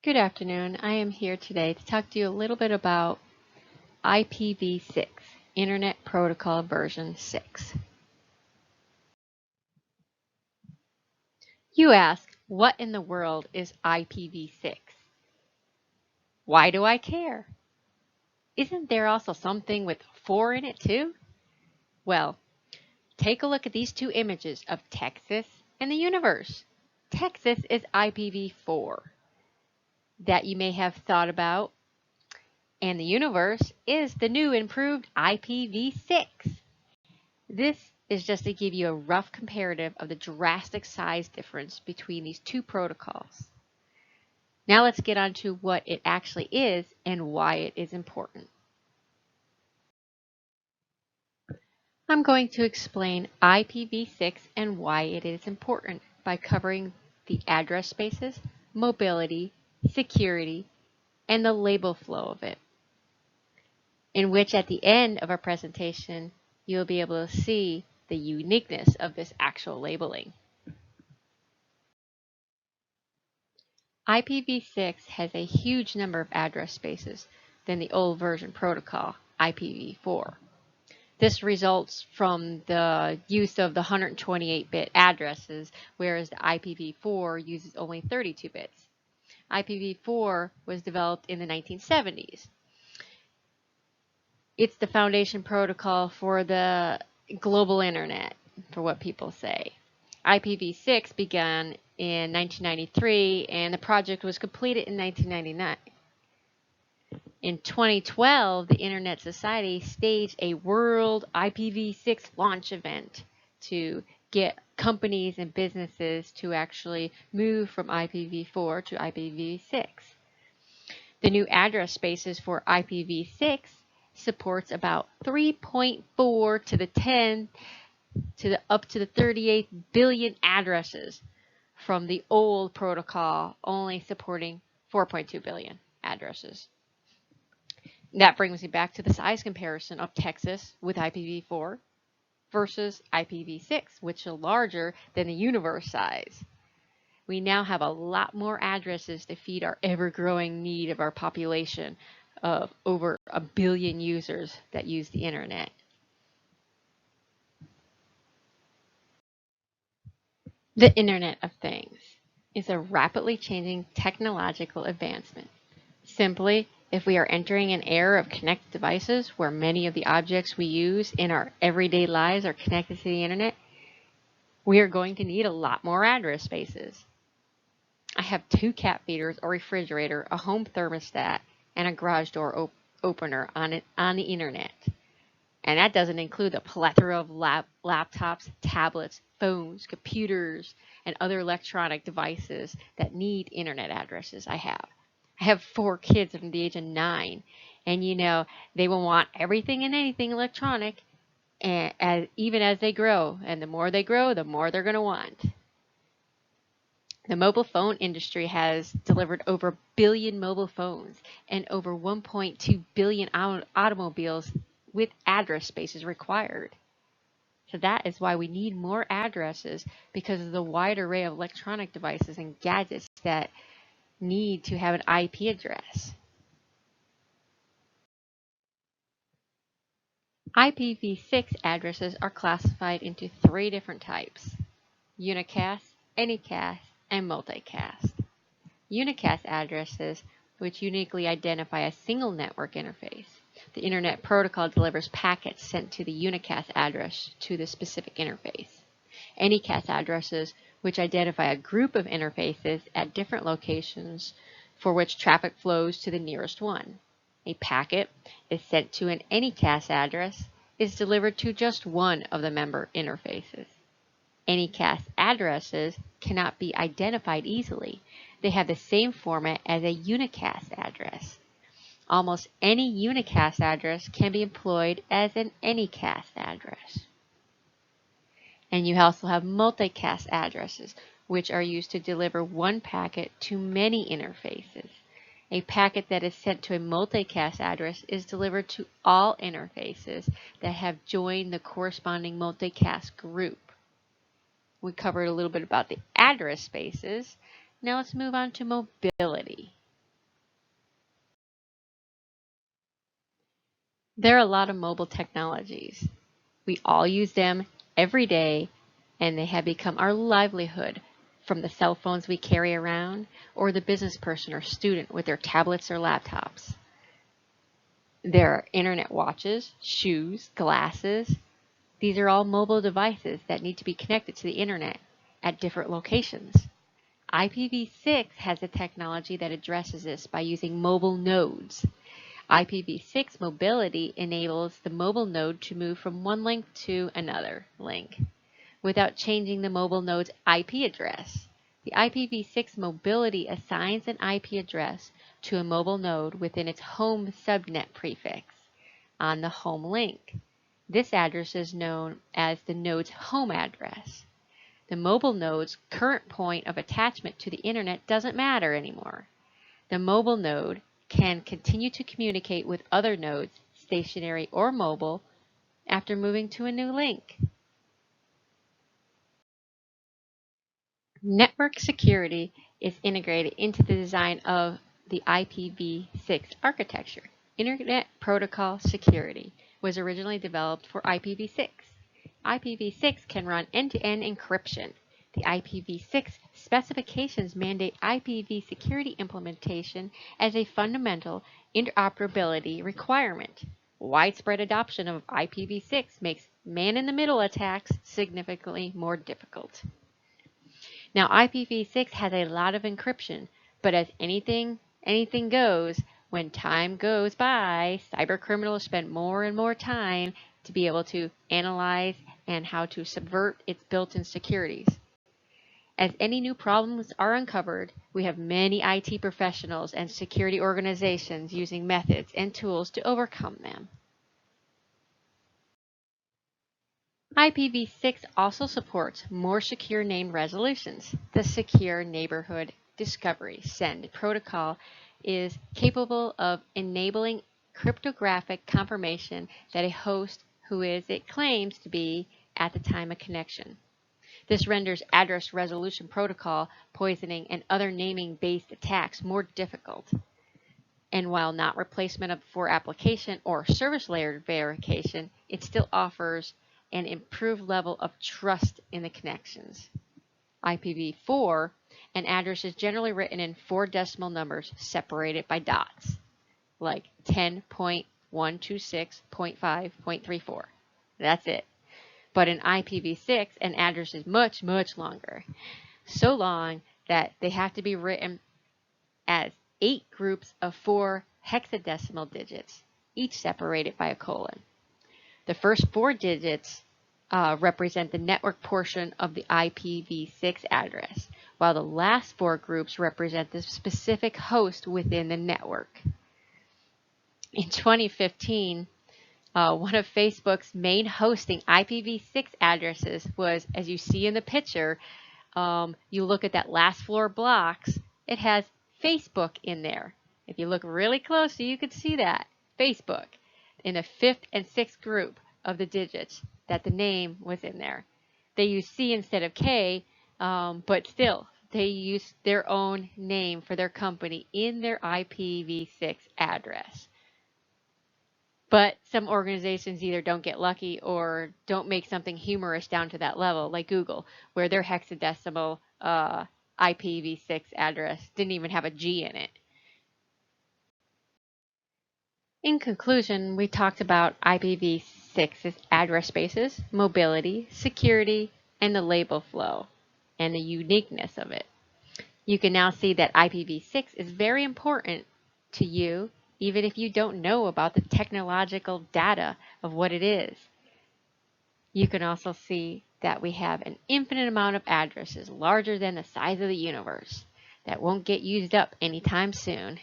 Good afternoon. I am here today to talk to you a little bit about IPv6, Internet Protocol version 6. You ask, what in the world is IPv6? Why do I care? Isn't there also something with 4 in it too? Well, take a look at these two images of Texas and the universe. Texas is IPv4 that you may have thought about, and the universe is the new improved IPv6. This is just to give you a rough comparative of the drastic size difference between these two protocols. Now let's get on to what it actually is and why it is important. I'm going to explain IPv6 and why it is important by covering the address spaces, mobility, security, and the label flow of it, in which at the end of our presentation, you'll be able to see the uniqueness of this actual labeling. IPv6 has a huge number of address spaces than the old version protocol, IPv4. This results from the use of the 128-bit addresses, whereas the IPv4 uses only 32 bits. IPv4 was developed in the 1970s. It's the foundation protocol for the global internet, for what people say. IPv6 began in 1993 and the project was completed in 1999. In 2012, the Internet Society staged a world IPv6 launch event to get companies and businesses to actually move from IPv4 to IPv6. The new address spaces for IPv6 supports about 3.4 to the 10 to the up to the 38 billion addresses from the old protocol only supporting 4.2 billion addresses. That brings me back to the size comparison of Texas with IPv4 versus IPv6, which is larger than the universe size. We now have a lot more addresses to feed our ever-growing need of our population of over 1 billion users that use the internet. The Internet of Things is a rapidly changing technological advancement. Simply, if we are entering an era of connected devices where many of the objects we use in our everyday lives are connected to the internet, we are going to need a lot more address spaces. I have 2 cat feeders, a refrigerator, a home thermostat, and a garage door opener on the internet. And that doesn't include the plethora of laptops, tablets, phones, computers, and other electronic devices that need internet addresses I have 4 kids under the age of 9, and they will want everything and anything electronic, and even as they grow. And the more they grow, the more they're going to want. The mobile phone industry has delivered over 1 billion mobile phones and over 1.2 billion automobiles with address spaces required. So that is why we need more addresses, because of the wide array of electronic devices and gadgets that need to have an IP address. IPv6 addresses are classified into 3 different types: unicast, anycast, and multicast. Unicast addresses, which uniquely identify a single network interface. The Internet Protocol delivers packets sent to the unicast address to the specific interface. Anycast addresses, which identify a group of interfaces at different locations for which traffic flows to the nearest one. A packet is sent to an anycast address is delivered to just one of the member interfaces. Anycast addresses cannot be identified easily. They have the same format as a unicast address. Almost any unicast address can be employed as an anycast address. And you also have multicast addresses, which are used to deliver one packet to many interfaces. A packet that is sent to a multicast address is delivered to all interfaces that have joined the corresponding multicast group. We covered a little bit about the address spaces. Now let's move on to mobility. There are a lot of mobile technologies. We all use them every day, and they have become our livelihood, from the cell phones we carry around or the business person or student with their tablets or laptops. There are internet watches, shoes, glasses. These are all mobile devices that need to be connected to the internet at different locations. IPv6 has a technology that addresses this by using mobile nodes. IPv6 Mobility enables the mobile node to move from one link to another link without changing the mobile node's IP address. The IPv6 Mobility assigns an IP address to a mobile node within its home subnet prefix on the home link. This address is known as the node's home address. The mobile node's current point of attachment to the internet doesn't matter anymore. The mobile node can continue to communicate with other nodes, stationary or mobile, after moving to a new link. Network security is integrated into the design of the IPv6 architecture. Internet Protocol Security was originally developed for IPv6. IPv6 can run end-to-end encryption. The IPv6 specifications mandate IPv security implementation as a fundamental interoperability requirement. Widespread adoption of IPv6 makes man-in-the-middle attacks significantly more difficult. Now, IPv6 has a lot of encryption, but as anything goes, when time goes by, cybercriminals spend more and more time to be able to analyze and how to subvert its built-in securities. As any new problems are uncovered, we have many IT professionals and security organizations using methods and tools to overcome them. IPv6 also supports more secure name resolutions. The Secure Neighborhood Discovery Send protocol is capable of enabling cryptographic confirmation that a host who it claims to be at the time of connection. This renders address resolution protocol poisoning and other naming-based attacks more difficult. And while not replacement for application or service layer verification, it still offers an improved level of trust in the connections. IPv4, an address is generally written in 4 decimal numbers separated by dots, like 10.126.5.34. That's it. But in IPv6, an address is much, much longer. So long that they have to be written as 8 groups of 4 hexadecimal digits, each separated by a colon. The first 4 digits represent the network portion of the IPv6 address, while the last 4 groups represent the specific host within the network. In 2015, one of Facebook's main hosting IPv6 addresses was, as you see in the picture, you look at that last floor blocks, it has Facebook in there. If you look really closely, you can see that, Facebook, in the 5th and 6th group of the digits that the name was in there. They use C instead of K, but still, they use their own name for their company in their IPv6 address. But some organizations either don't get lucky or don't make something humorous down to that level, like Google, where their hexadecimal IPv6 address didn't even have a G in it. In conclusion, we talked about IPv6's address spaces, mobility, security, and the label flow, and the uniqueness of it. You can now see that IPv6 is very important to you, even if you don't know about the technological data of what it is. You can also see that we have an infinite amount of addresses larger than the size of the universe that won't get used up anytime soon.